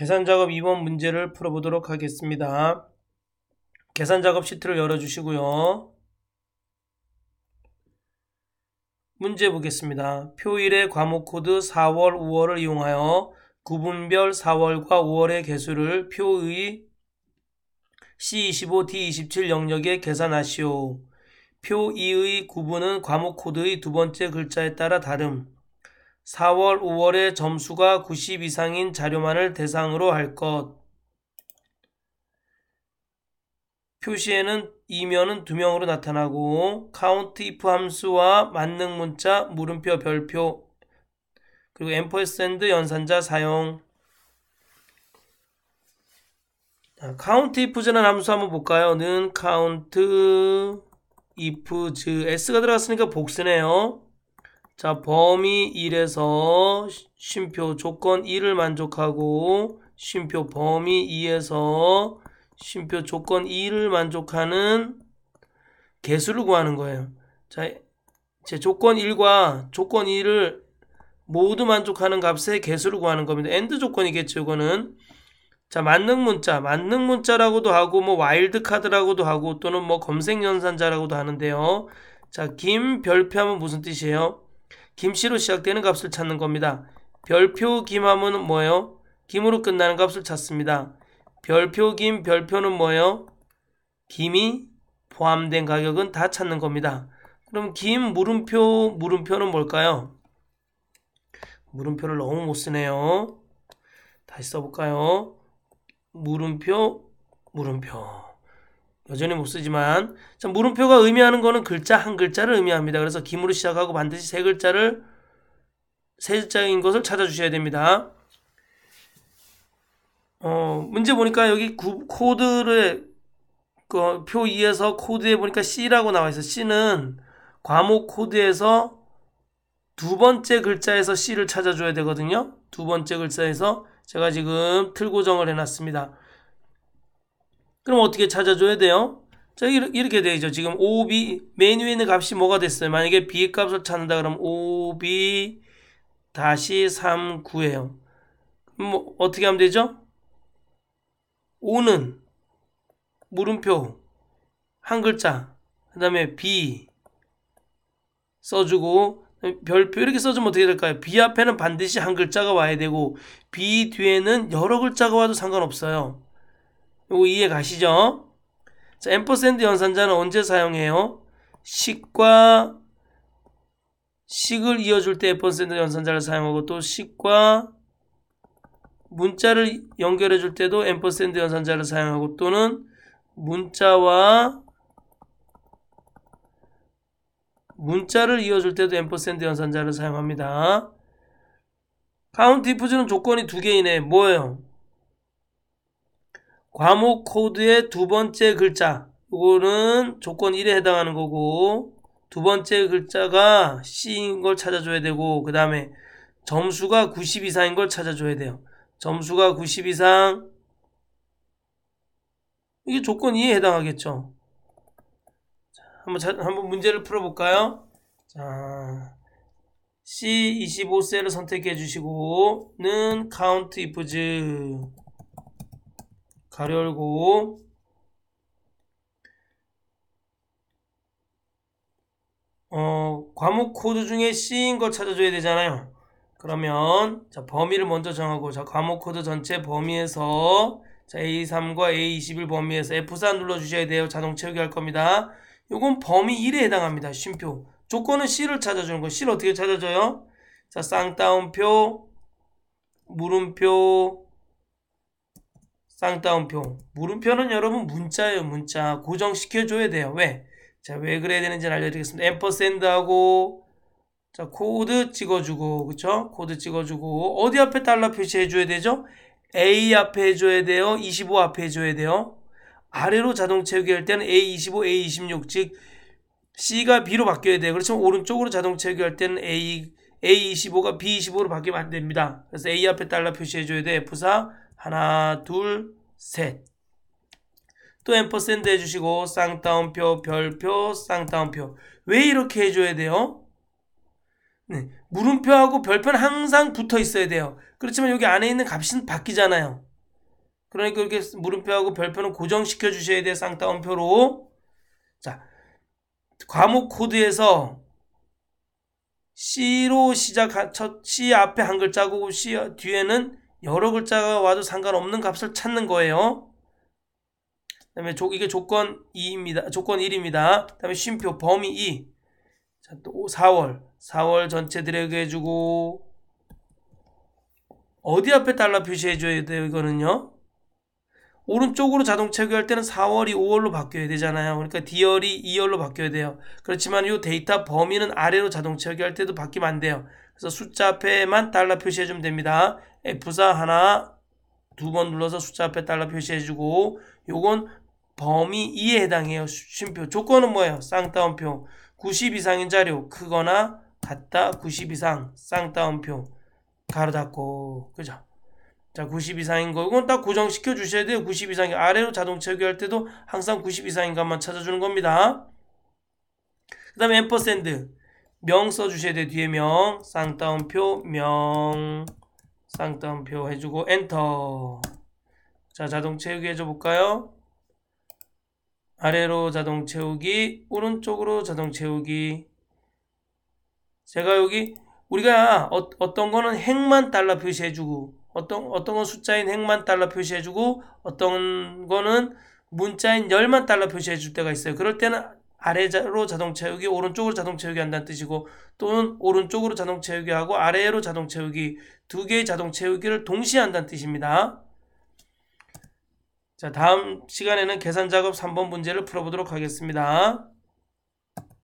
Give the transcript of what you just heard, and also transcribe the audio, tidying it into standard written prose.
계산작업 2번 문제를 풀어보도록 하겠습니다. 계산작업 시트를 열어주시고요. 문제 보겠습니다. 표일의 과목 코드 4월, 5월을 이용하여 구분별 4월과 5월의 개수를 표의 C25, D27 영역에 계산하시오. 표 2의 구분은 과목 코드의 두 번째 글자에 따라 다름. 4월, 5월의 점수가 90 이상인 자료만을 대상으로 할 것. 표시에는 이면은 두 명으로 나타나고 count if 함수와 만능 문자, 물음표, 별표, 그리고 앰퍼센드 연산자 사용. count if즈라는 함수 한번 볼까요? 는 count if즈 s가 들어갔으니까 복수네요. 자, 범위 1에서 쉼표 조건 1을 만족하고 쉼표 범위 2에서 쉼표 조건 2를 만족하는 개수를 구하는 거예요. 자, 제 조건 1과 조건 2를 모두 만족하는 값의 개수를 구하는 겁니다. AND 조건이겠죠, 이거는. 자, 만능 문자라고도 하고 뭐 와일드 카드라고도 하고 또는 뭐 검색 연산자라고도 하는데요. 자, 김 별표하면 무슨 뜻이에요? 김씨로 시작되는 값을 찾는 겁니다. 별표 김하면 뭐예요? 김으로 끝나는 값을 찾습니다. 별표 김 별표는 뭐예요? 김이 포함된 가격은 다 찾는 겁니다. 그럼 김 물음표는 뭘까요? 물음표를 너무 못 쓰네요. 다시 써볼까요? 물음표 여전히 못 쓰지만, 자, 물음표가 의미하는 거는 글자 한 글자를 의미합니다. 그래서 김으로 시작하고 반드시 세 글자인 것을 찾아주셔야 됩니다. 문제 보니까 여기 코드를 표 2에서 코드에 보니까 C라고 나와 있어요. C는 과목 코드에서 두 번째 글자에서 C를 찾아줘야 되거든요. 두 번째 글자에서 제가 지금 틀 고정을 해놨습니다. 그럼 어떻게 찾아줘야 돼요? 자, 이렇게 되죠. 지금 OB 메뉴에 있는 값이 뭐가 됐어요? 만약에 B 값을 찾는다 그러면 OB-39예요. 뭐 어떻게 하면 되죠? O는 물음표 한 글자, 그 다음에 B 써주고 별표 이렇게 써주면 어떻게 될까요? B 앞에는 반드시 한 글자가 와야 되고 B 뒤에는 여러 글자가 와도 상관없어요. 이거 이해 가시죠? 자, 앰퍼센드 연산자는 언제 사용해요? 식을 이어줄 때 앰퍼센드 연산자를 사용하고 또 식과 문자를 연결해 줄 때도 앰퍼센드 연산자를 사용하고 또는 문자를 이어줄 때도 앰퍼센드 연산자를 사용합니다. 카운트 이프즈는 조건이 두 개이네. 뭐예요? 과목 코드의 두 번째 글자, 이거는 조건 1에 해당하는 거고 두 번째 글자가 C인 걸 찾아줘야 되고 그 다음에 점수가 90 이상인 걸 찾아줘야 돼요. 점수가 90 이상, 이게 조건 2에 해당하겠죠. 자, 한번 문제를 풀어볼까요? 자, C25셀을 선택해 주시고 는 count ifs 가로 열고 과목 코드 중에 C인 걸 찾아줘야 되잖아요. 그러면 자, 범위를 먼저 정하고 자, 과목 코드 전체 범위에서 자, A3과 A21 범위에서 F4 눌러주셔야 돼요. 자동 채우기 할 겁니다. 요건 범위 1에 해당합니다. 쉼표. 조건은 C를 찾아주는 거예요. C를 어떻게 찾아줘요? 자, 쌍따옴표, 물음표, 쌍따옴표. 물음표는 여러분 문자예요. 문자. 고정시켜줘야 돼요. 왜? 자, 왜 그래야 되는지 알려드리겠습니다. 앰퍼센드하고 자, 코드 찍어주고, 그쵸? 코드 찍어주고, 어디 앞에 달러 표시해줘야 되죠? A 앞에 해줘야 돼요? 25 앞에 해줘야 돼요? 아래로 자동 채우기 할 때는 A25, A26, 즉, C가 B로 바뀌어야 돼요. 그렇지만 오른쪽으로 자동 채우기 할 때는 A25가 B25로 바뀌면 안 됩니다. 그래서 A 앞에 달러 표시해줘야 돼. F4, 하나, 둘, 셋. 또 앰퍼센드 해주시고, 쌍따옴표, 별표, 쌍따옴표. 왜 이렇게 해줘야 돼요? 물음표하고 별표는 항상 붙어 있어야 돼요. 그렇지만 여기 안에 있는 값은 바뀌잖아요. 그러니까 이렇게 물음표하고 별표는 고정시켜 주셔야 돼요. 쌍따옴표로. 자, 과목 코드에서 C로 시작한 C 앞에 한 글자고 C 뒤에는 여러 글자가 와도 상관없는 값을 찾는 거예요. 그다음에 이게 조건 2입니다. 조건 1입니다. 그다음에 쉼표 범위 2. 자, 또 4월 전체 드래그 해주고 어디 앞에 달러 표시해줘야 돼요? 이거는요. 오른쪽으로 자동 체크할 때는 4월이 5월로 바뀌어야 되잖아요. 그러니까 D열이 2열로 바뀌어야 돼요. 그렇지만 이 데이터 범위는 아래로 자동 체크할 때도 바뀌면 안 돼요. 그래서 숫자 앞에만 달러 표시해주면 됩니다. F4 하나, 2번 눌러서 숫자 앞에 달러 표시해주고 요건 범위 2에 해당해요. 쉼표. 조건은 뭐예요? 쌍따옴표. 90 이상인 자료 크거나 같다 90 이상 쌍따옴표 가로 닫고 그죠? 자, 90 이상인 거 이건 딱 고정시켜 주셔야 돼요. 90 이상이 아래로 자동 체크할 때도 항상 90 이상인 것만 찾아주는 겁니다. 그 다음에 앰퍼샌드 명 써주셔야 돼요. 뒤에 명 쌍따옴표 명 쌍따옴표 해주고 엔터. 자, 자동 채우기 해줘 볼까요? 아래로 자동 채우기 오른쪽으로 자동 채우기. 제가 여기 우리가 어떤 거는 행만 달러 표시해주고 어떤 건 숫자인 행만 달러 표시해주고 어떤 거는 문자인 열만 달러 표시해줄 때가 있어요. 그럴 때는 아래로 자동 채우기 오른쪽으로 자동 채우기 한다는 뜻이고 또는 오른쪽으로 자동 채우기 하고 아래로 자동 채우기 두 개의 자동 채우기를 동시에 한다는 뜻입니다. 자, 다음 시간에는 계산 작업 3번 문제를 풀어보도록 하겠습니다.